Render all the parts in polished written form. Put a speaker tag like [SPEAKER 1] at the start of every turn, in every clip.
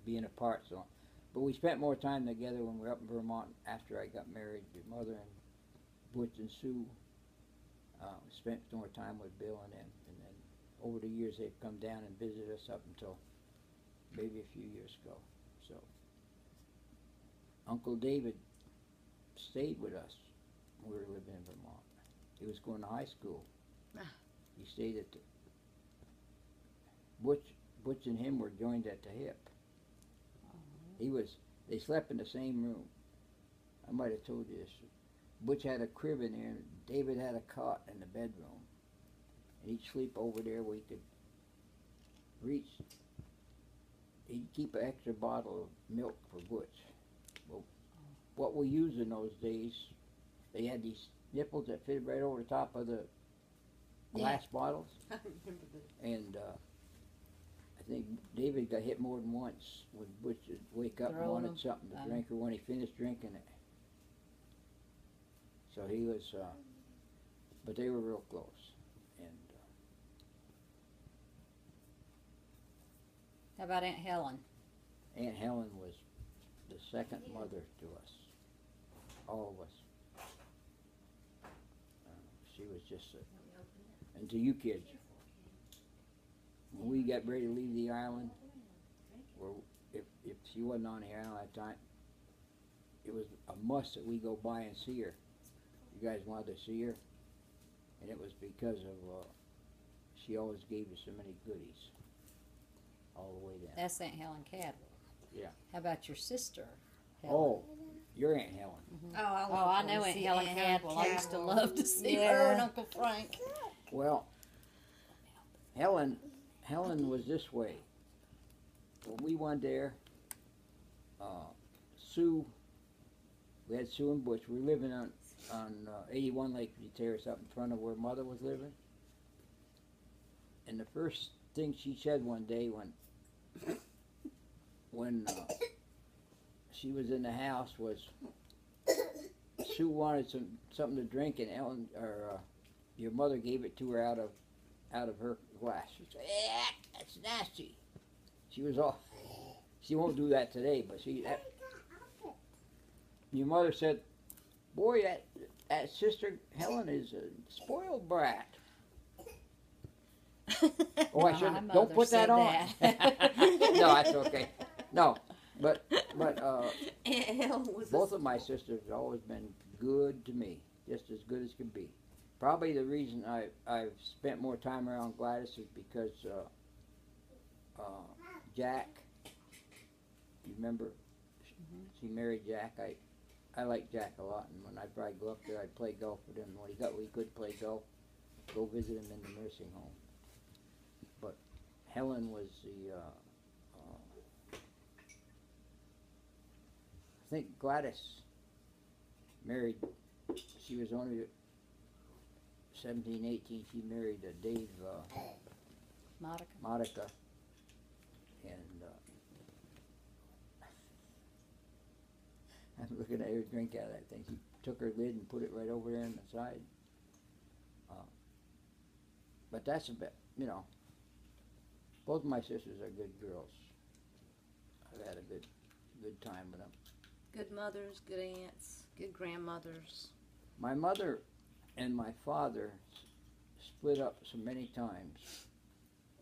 [SPEAKER 1] being apart. So, but we spent more time together when we were up in Vermont after I got married. Your mother and Butch and Sue spent more time with Bill and them, and then over the years they've come down and visited us up until maybe a few years ago. So Uncle David stayed with us when we were living in Vermont. He was going to high school. He stayed at the Butch and him were joined at the hip. They slept in the same room. I might have told you this. Butch had a crib in there, and David had a cot in the bedroom. And he'd sleep over there where he could reach. He'd keep an extra bottle of milk for Butch. Well, what we used in those days, they had these nipples that fit right over the top of the glass bottles.
[SPEAKER 2] I remember that.
[SPEAKER 1] And I think David got hit more than once when Butch would wake up and
[SPEAKER 3] Throwing
[SPEAKER 1] wanted
[SPEAKER 3] them.
[SPEAKER 1] something to drink, or when he finished drinking it. So he was, but they were real close. And
[SPEAKER 3] How about Aunt Helen?
[SPEAKER 1] Aunt Helen was the second mother to us, all of us. She was just, and to you kids, when we got ready to leave the island, or if she wasn't on the island at that time, it was a must that we go by and see her. You guys wanted to see her, and it was because of she always gave us so many goodies all the way down.
[SPEAKER 3] That's Aunt Helen Cadwell.
[SPEAKER 1] Yeah.
[SPEAKER 3] How about your sister, Helen?
[SPEAKER 1] Oh, your Aunt Helen.
[SPEAKER 3] Oh, I know Aunt Helen Cadwell. I used to love to see her and Uncle Frank.
[SPEAKER 1] Well, Helen was this way. When we went there, Sue, we had Sue and Butch. We were living on 81 Lakeview Terrace up in front of where Mother was living. And the first thing she said one day when she was in the house was Sue wanted something to drink, and Ellen or your mother gave it to her out of her glass. She said, "Yeah, that's nasty." She was all. She won't do that today, but your mother said, "Boy, that sister Helen is a spoiled brat." Oh, I shouldn't. Don't put that on. No, that's okay. No, but both of my sisters have always been good to me, just as good as can be. Probably the reason I've spent more time around Gladys is because Jack. You remember? She married Jack. I like Jack a lot, and when I'd probably go up there, I'd play golf with him. When we could play golf, go visit him in the nursing home. But Helen was I think Gladys married, she was only 17, 18. She married Dave Monica. And I'm looking at her drink out of that thing. She took her lid and put it right over there on the side. But that's a bit, both of my sisters are good girls. I've had a good time with them.
[SPEAKER 2] Good mothers, good aunts, good grandmothers.
[SPEAKER 1] My mother and my father split up so many times.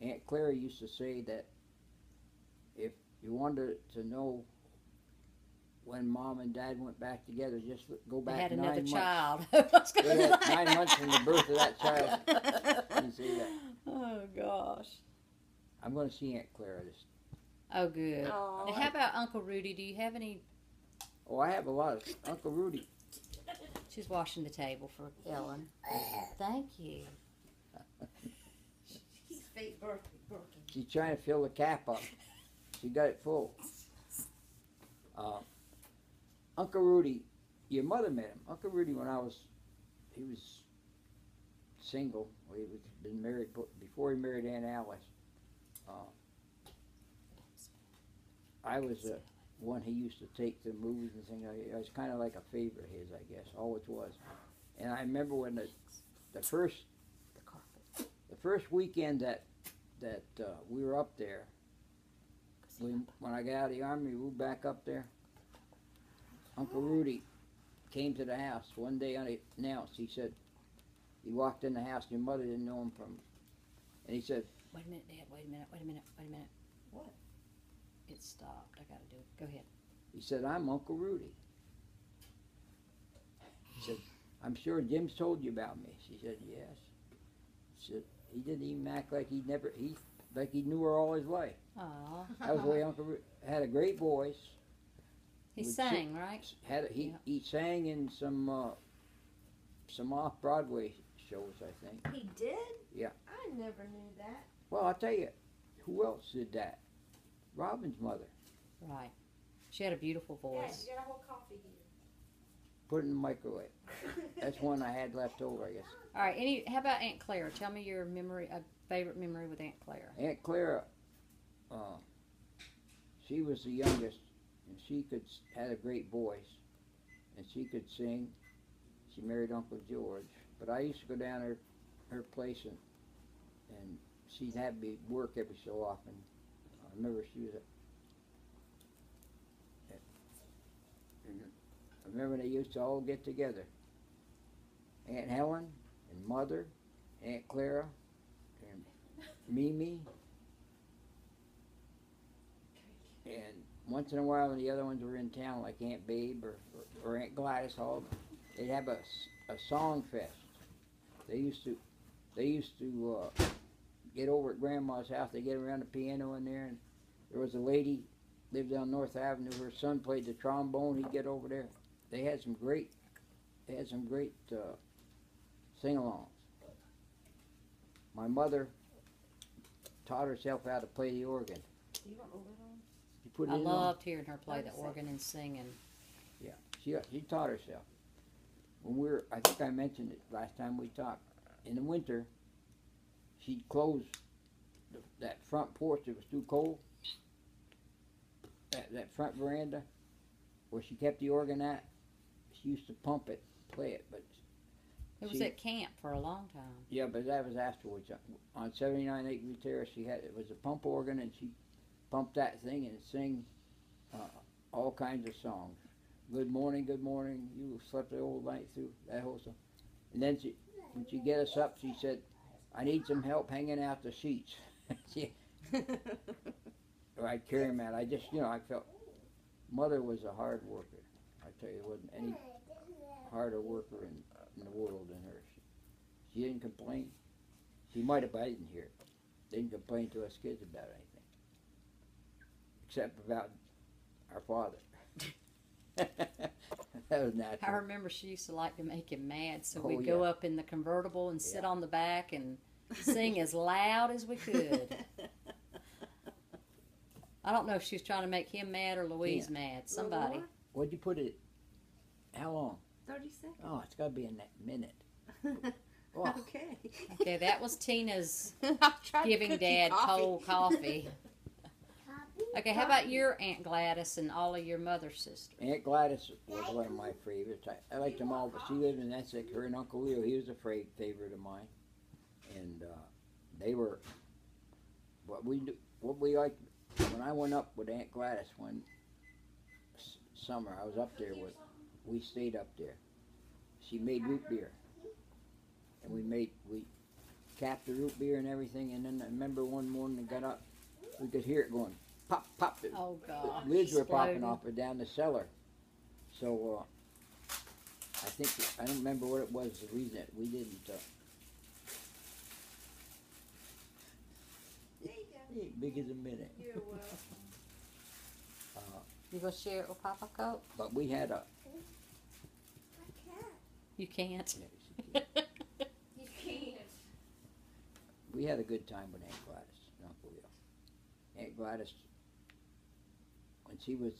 [SPEAKER 1] Aunt Clara used to say that if you wanted to know when Mom and Dad went back together, just go back 9
[SPEAKER 3] had another
[SPEAKER 1] months.
[SPEAKER 3] child.
[SPEAKER 1] Go back 9 months from the birth of that child. You see that?
[SPEAKER 3] Oh gosh.
[SPEAKER 1] I'm going to see Aunt Clara this.
[SPEAKER 3] Oh good.
[SPEAKER 2] Aw.
[SPEAKER 3] And how about Uncle Rudy? Do you have any?
[SPEAKER 1] Oh, I have a lot of Uncle Rudy.
[SPEAKER 3] She's washing the table for Ellen. Thank you.
[SPEAKER 1] She's trying to fill the cap up. She got it full. Uncle Rudy, your mother met him. Uncle Rudy, he was single. He was been married before he married Aunt Alice. I was the one he used to take to movies and things. I was kind of like a favorite of his, I guess. Always was. And I remember when the first weekend that we were up there, when I got out of the army, we moved back up there. Uncle Rudy came to the house one day unannounced. He said, he walked in the house, your mother didn't know him from, and he said,
[SPEAKER 3] Wait a minute, Dad. Wait a minute.
[SPEAKER 2] What?
[SPEAKER 3] It stopped. I gotta do it. Go ahead.
[SPEAKER 1] he said, I'm Uncle Rudy. He said, I'm sure Jim's told you about me. She said, yes. He said, he didn't even act like like he knew her all his life.
[SPEAKER 3] Aw.
[SPEAKER 1] That was the way Uncle Rudy had a great voice.
[SPEAKER 3] He
[SPEAKER 1] Would
[SPEAKER 3] sang, right?
[SPEAKER 1] He sang in some off Broadway shows, I think.
[SPEAKER 2] He did?
[SPEAKER 1] Yeah.
[SPEAKER 2] I never knew that.
[SPEAKER 1] Well, I'll tell you, who else did that? Robin's mother.
[SPEAKER 3] Right. She had a beautiful voice.
[SPEAKER 2] you got a whole coffee here.
[SPEAKER 1] Put it in the microwave. That's one I had left over, I guess.
[SPEAKER 3] All right. How about Aunt Clara? Tell me your favorite memory with Aunt Clara.
[SPEAKER 1] Aunt Clara, she was the youngest, and she had a great voice, and she could sing. She married Uncle George, but I used to go down to her place, and she'd have me work every so often. I remember she was I remember they used to all get together. Aunt Helen and Mother, Aunt Clara, and Mimi, and once in a while the other ones were in town, like Aunt Babe or Aunt Gladys Hall. They'd have a song fest. They used to get over at Grandma's house. They get around the piano in there, and there was a lady lived on North Avenue. Her son played the trombone. He'd get over there. They had some great sing-alongs. My mother taught herself how to play the organ.
[SPEAKER 2] You want the lid on?
[SPEAKER 1] You put
[SPEAKER 3] I
[SPEAKER 1] it in
[SPEAKER 3] loved hearing her play the organ and singing.
[SPEAKER 1] Yeah, she taught herself. When I think I mentioned it last time we talked. In the winter, she'd close that front porch. It was too cold. That front veranda where she kept the organ at. She used to pump it, play it, but
[SPEAKER 3] It was at camp for a long time.
[SPEAKER 1] yeah, but that was afterwards. On 79 Acre Terrace, it was a pump organ, and she pumped that thing and sing all kinds of songs. Good morning, you slept the whole night through, that whole song. And then when she get us up, she said, I need some help hanging out the sheets. Or I'd carry them out. I just, I felt, Mother was a hard worker. I tell you, there wasn't any harder worker in the world than her. She didn't complain. She might have, but I didn't hear it. Didn't complain to us kids about anything. Except about our father. That was natural.
[SPEAKER 3] I remember she used to like to make him mad, so
[SPEAKER 1] Oh,
[SPEAKER 3] we'd go up in the convertible and sit on the back and sing as loud as we could. I don't know if she was trying to make him mad or Louise mad. Somebody.
[SPEAKER 1] What'd you put it? How long?
[SPEAKER 2] 30 seconds.
[SPEAKER 1] Oh, it's got to be in that minute. Oh,
[SPEAKER 2] Okay.
[SPEAKER 3] Okay, that was Tina's
[SPEAKER 2] I tried to
[SPEAKER 3] giving
[SPEAKER 2] cook you
[SPEAKER 3] Dad cold coffee. Okay, how about your Aunt Gladys and all of your mother's sisters?
[SPEAKER 1] Aunt Gladys was one of my favorites. I liked them all, but she lived in Essex. Her and Uncle Leo, he was a favorite of mine. And they were, what we liked, when I went up with Aunt Gladys one summer, I was up there we stayed up there. She made root beer. And we capped the root beer and everything, and then I remember one morning I got up, we could hear it going, pop, pop.
[SPEAKER 3] Oh, gosh.
[SPEAKER 1] Lids were
[SPEAKER 3] Exploding.
[SPEAKER 1] popping off or down the cellar. So, I don't remember what it was, the reason that we didn't,
[SPEAKER 2] There you go.
[SPEAKER 1] big as a minute.
[SPEAKER 2] You're welcome.
[SPEAKER 3] You gonna share it with Papa Coke?
[SPEAKER 1] But we had
[SPEAKER 3] You can't.
[SPEAKER 2] You can't.
[SPEAKER 1] we had a good time with Aunt Gladys and Uncle Leo. Aunt Gladys, when she was,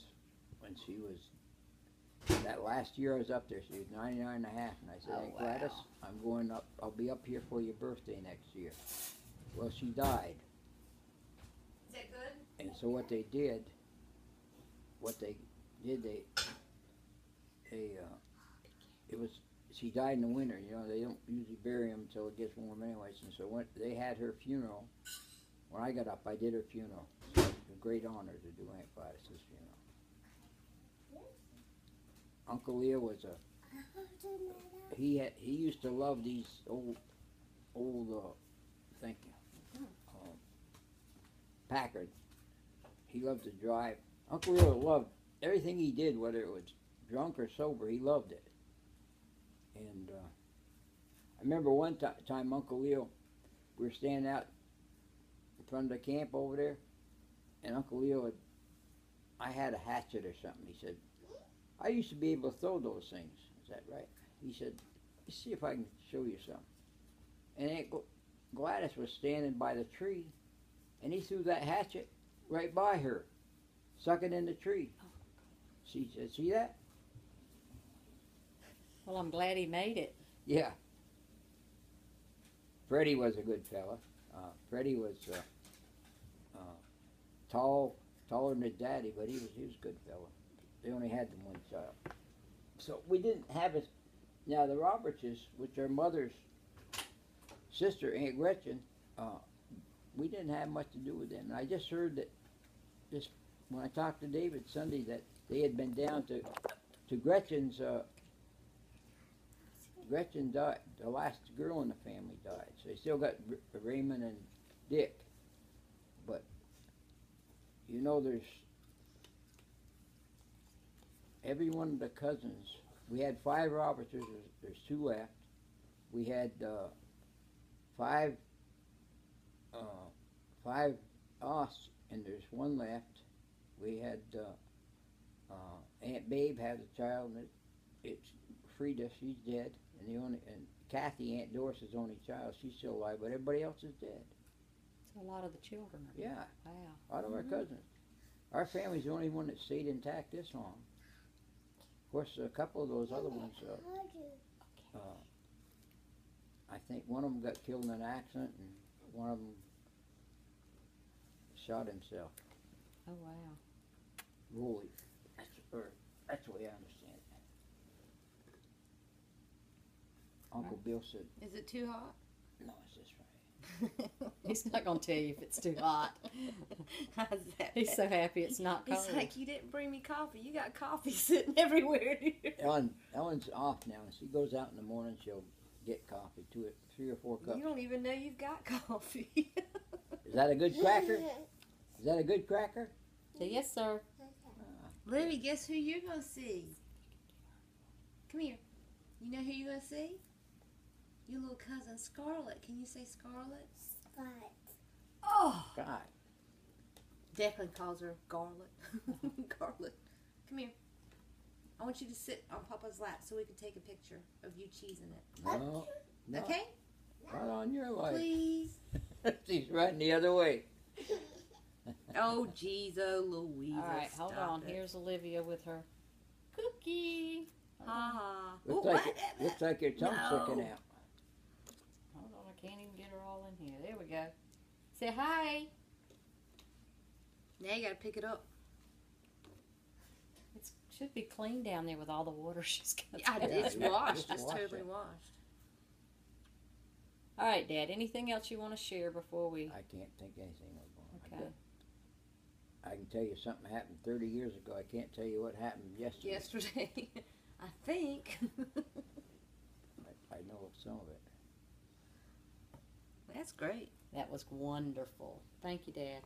[SPEAKER 1] that last year I was up there, she was 99 and a half, and I said,
[SPEAKER 3] Oh,
[SPEAKER 1] Aunt Gladys,
[SPEAKER 3] wow.
[SPEAKER 1] I'm going up, I'll be up here for your birthday next year. Well, she died,
[SPEAKER 2] Is that good?
[SPEAKER 1] and so what they did, she died in the winter, they don't usually bury them until it gets warm anyways, and so when they had her funeral, when I got up, I did her funeral. So great honor to do Aunt Gladys's funeral. Uncle Leo was he used to love these old thank you, Packard. He loved to drive. Uncle Leo loved everything he did, whether it was drunk or sober. He loved it. And I remember one time Uncle Leo, we were standing out in front of the camp over there, and Uncle Leo I had a hatchet or something. He said, I used to be able to throw those things. Is that right? He said, let's see if I can show you something. And Aunt Gladys was standing by the tree, and he threw that hatchet right by her, stuck it in the tree. She said, see that?
[SPEAKER 3] Well, I'm glad he made it.
[SPEAKER 1] Yeah. Freddie was a good fella. Freddie was taller than his daddy, but he was a good fella. They only had them one child. So we didn't have it. Now the Robertses, which are mother's sister, Aunt Gretchen, we didn't have much to do with them. And I just heard that when I talked to David Sunday that they had been down to Gretchen's. Gretchen died. The last girl in the family died. So they still got Raymond and Dick. But you know, there's every one of the cousins. We had 5 Robertses. There's 2 left. We had 5 us, and there's 1 left. We had Aunt Babe had a child, and it's Frida. She's dead, and Kathy, Aunt Doris's only child. She's still alive, but everybody else is dead.
[SPEAKER 3] So a lot of the children are.
[SPEAKER 1] Yeah.
[SPEAKER 3] Wow.
[SPEAKER 1] A lot of our cousins. Our family's the only one that stayed intact this long. Of course, a couple of those other ones, I think one of them got killed in an accident, and one of them shot himself.
[SPEAKER 3] Oh, wow.
[SPEAKER 1] Rolly. That's the way I understand it. Uncle Bill said,
[SPEAKER 2] Is it too hot?
[SPEAKER 1] no, it's just right.
[SPEAKER 3] He's not going to tell you if it's too hot.
[SPEAKER 2] How's that?
[SPEAKER 3] He's so happy it's not cold.
[SPEAKER 2] He's like, you didn't bring me coffee. You got coffee sitting everywhere here.
[SPEAKER 1] Ellen's off now, and she goes out in the morning. She'll get coffee, 3 or 4 cups.
[SPEAKER 2] You don't even know you've got coffee.
[SPEAKER 1] Is that a good cracker? Is that a good cracker?
[SPEAKER 3] So, yes, sir.
[SPEAKER 2] Libby, guess who you're going to see? Come here. You know who you're going to see? Your little cousin Scarlett. Can you say Scarlett?
[SPEAKER 4] Scarlett.
[SPEAKER 2] Oh!
[SPEAKER 1] God.
[SPEAKER 2] Declan calls her Garlet. Garlet. Come here. I want you to sit on Papa's lap so we can take a picture of you cheesing it.
[SPEAKER 1] No.
[SPEAKER 2] Okay?
[SPEAKER 1] Right on your life.
[SPEAKER 2] Please.
[SPEAKER 1] She's running the other way.
[SPEAKER 2] Oh, jeez, oh, Louisa.
[SPEAKER 3] All right, hold
[SPEAKER 2] stop
[SPEAKER 3] on.
[SPEAKER 2] it.
[SPEAKER 3] Here's Olivia with her cookie.
[SPEAKER 2] Ha ha.
[SPEAKER 1] Looks like your tongue's
[SPEAKER 2] No.
[SPEAKER 1] sticking out.
[SPEAKER 3] Hold on, I can't even get her all in here. There we go. Say hi.
[SPEAKER 2] Now you gotta pick it up.
[SPEAKER 3] It should be clean down there with all the water she's got.
[SPEAKER 2] Yeah, it's
[SPEAKER 1] Yeah,
[SPEAKER 2] washed.
[SPEAKER 1] just
[SPEAKER 2] It's
[SPEAKER 1] wash
[SPEAKER 2] totally
[SPEAKER 1] it.
[SPEAKER 2] washed.
[SPEAKER 3] All right, Dad. Anything else you want to share before we?
[SPEAKER 1] I can't think anything was going
[SPEAKER 3] Okay.
[SPEAKER 1] on. I can tell you something happened 30 years ago. I can't tell you what happened yesterday.
[SPEAKER 2] Yesterday, I think.
[SPEAKER 1] I know some of it.
[SPEAKER 2] That's great.
[SPEAKER 3] That was wonderful. Thank you, Dad.